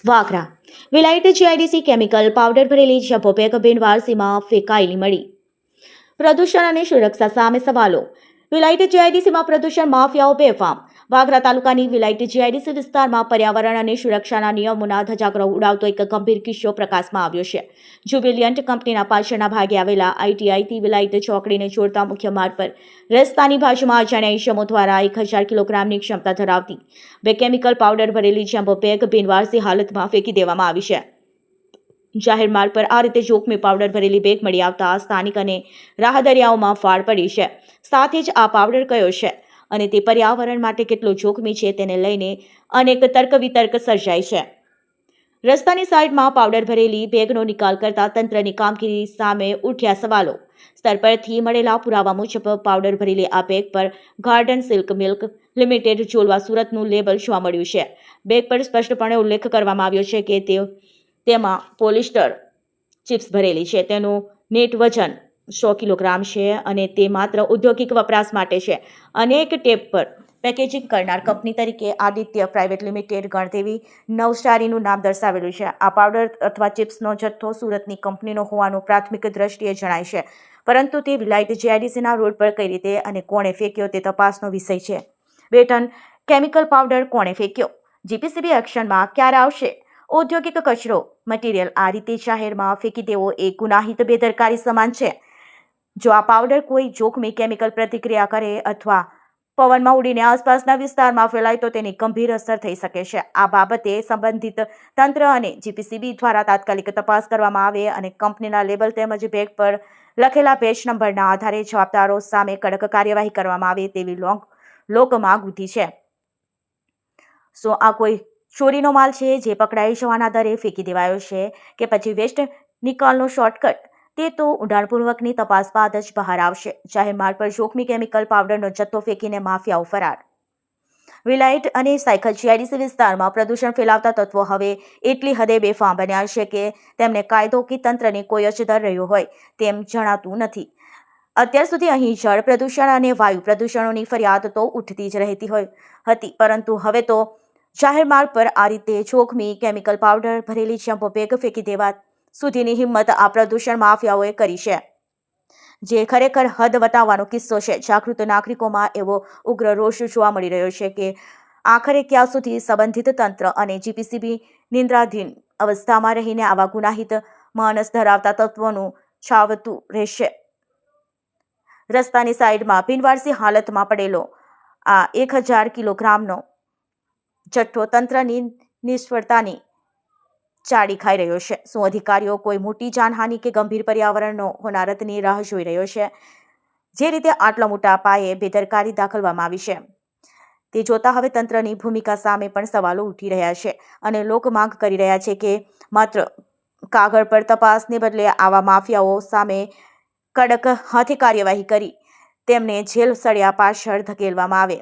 વાગરા વિલાયત GIDC chemical powder ભરેલી જબ્બો bag બિનવારસીમાં ફેંકાયેલી મળી. પ્રદૂષણ અને સુરક્ષા સામે સવાલો. વિલાયત જીઆઈડીસીમાં પ્રદૂષણ માફિયાઓ બેફામ. વાગરા તાલુકાની વિલાયત જીઆઈડીસી વિસ્તારમાં પર્યાવરણ અને સુરક્ષાના નિયમોના ધજાગરો ઉડાવતો એક ગંભીર કિસ્સો પ્રકાશમાં આવ્યો છે. જુબિલિયન્ટ કંપનીના પાછળના ભાગે આવેલા આઈટીઆઈથી વિલાયત ચોકડીને જોડતા મુખ્ય માર્ગ પર રસ્તાની બાજુમાં અજાણ્યા ઈસમો દ્વારા 1000 કિલોગ્રામની ક્ષમતા ધરાવતી બે કેમિકલ પાવડર ભરેલી જમ્બો બેગ બિનવારસી હાલતમાં ફેંકી દેવામાં આવી છે. જાહેર માર્ગ પર આ રીતે જોખમી પાવડર ભરેલી બેગ મળી આવતા સ્થાનિક અને રાહદરિયાઓમાં ફાળ પડી છે. સાથે જ આ પાવડર કયો છે અને તે પર્યાવરણ માટે કેટલો જોખમી છે તેને લઈને અનેક તર્ક વિતર્ક સર્જાય છે. રસ્તાની સાઈડમાં પાવડર ભરેલી બેગનો નિકાલ કરતા તંત્રની કામગીરી સામે ઉઠ્યા સવાલો. સ્તર પરથી મળેલા પુરાવા મુજબ પાવડર ભરેલી આ બેગ પર ગાર્ડન સિલ્ક મિલ્ક લિમિટેડ જોલવા સુરતનું લેબલ જોવા મળ્યું છે. બેગ પર સ્પષ્ટપણે ઉલ્લેખ કરવામાં આવ્યો છે કે તેમાં પોલિસ્ટર ચિપ્સ ભરેલી છે. તેનું નેટ વજન 100 કિલોગ્રામ છે અને તે માત્ર ઔદ્યોગિક વપરાશ માટે છે. અનેક ટેપ પર પેકેજિંગ કરનાર કંપની તરીકે આદિત્ય પ્રાઇવેટ લિમિટેડ ગણતેવી નવસારીનું નામ દર્શાવેલું છે. આ પાવડર અથવા ચિપ્સનો જથ્થો સુરતની કંપનીનો હોવાનું પ્રાથમિક દ્રષ્ટિએ જણાય છે, પરંતુ તે વિલાયત જીઆઈડીસીના રોડ પર કઈ રીતે અને કોણે ફેંક્યો તે તપાસનો વિષય છે. 2 ટન કેમિકલ પાવડર કોણે ફેંક્યો? જીપીસીબી એક્શનમાં ક્યારે આવશે? ઔદ્યોગિક કચરો મટીરિયલ આ રીતે જાહેરમાં ફેંકી દેવો એ ગુનાહિત બેદરકારી સમાન છે. જો આ પાવડર કોઈ જોખમી કેમિકલ પ્રતિક્રિયા કરે અથવા પવનમાં ઉડીને આસપાસના વિસ્તારમાં ફેલાય તો તેની ગંભીર અસર થઈ શકે છે. આ બાબતે સંબંધિત તંત્ર અને જીપીસીબી દ્વારા તાત્કાલિક તપાસ કરવામાં આવે અને કંપનીના લેબલ તેમજ બેગ પર લખેલા બેચ નંબરના આધારે જવાબદારો સામે કડક કાર્યવાહી કરવામાં આવે તેવી લોકમાંગ ઉઠી છે. શું આ કોઈ ચોરીનો માલ છે જે પકડાઈ જવાના દરે ફેંકી દેવાયો છે કે પછી વેસ્ટ નિકાલનો શોર્ટકટ? તે તો ઊંડાણપૂર્વકની તપાસ બાદ જ બહાર આવશે. જાહેર માર્ગ પર જોખમી કેમિકલ પાવડરનો જથ્થો ફેંકીને માફિયાઓ ફરાર. વિલાયત અને સાયકલ જીઆઈડીસી વિસ્તારમાં પ્રદૂષણ ફેલાવતા તત્વો હવે એટલી હદે બેફામ બન્યા છે કે તેમને કાયદો કે તંત્રની કોઈ જ ડર રહ્યો હોય તેમ જણાતું નથી. અત્યાર સુધી અહીં જળ પ્રદૂષણ અને વાયુ પ્રદૂષણોની ફરિયાદ તો ઉઠતી જ રહેતી હતી, પરંતુ હવે તો જાહેર માર્ગ પર આ રીતે જોખમી કેમિકલ પાવડર ભરેલી જમ્બો બેગ ફેંકી દેવા સુધીની હિંમત આ પ્રદૂષણ માફિયાઓએ કરી છે, જે ખરેખર હદ વટાવવાનો કિસ્સો છે. જાગૃત નાગરિકોમાં એવો ઉગ્ર રોષ જોવા મળી રહ્યો છે કે આખરે ક્યાં સુધી સંબંધિત તંત્ર અને જીપીસીબી નિંદ્રાધીન અવસ્થામાં રહીને આવા ગુનાહિત માનસ ધરાવતા તત્વોનું છાવતું રહેશે. રસ્તાની સાઈડમાં બિનવારસી હાલતમાં પડેલો આ 1000 કિલોગ્રામનો જથ્થો તંત્રની નિષ્ફળતાની ચાડી ખાઈ રહ્યો છે. શું અધિકારીઓ કોઈ મોટી જાનહાનિ કે ગંભીર પર્યાવરણનો હોનારતની રાહ જોઈ રહ્યો છે? જે રીતે આટલા મોટા પાયે બેદરકારી દાખવવામાં આવી છે તે જોતા હવે તંત્રની ભૂમિકા સામે પણ સવાલો ઉઠી રહ્યા છે અને લોકો માંગ કરી રહ્યા છે કે માત્ર કાગળ પર તપાસને બદલે આવા માફિયાઓ સામે કડક હાથે કાર્યવાહી કરી તેમને જેલ સળિયા પાછળ ધકેલવામાં આવે.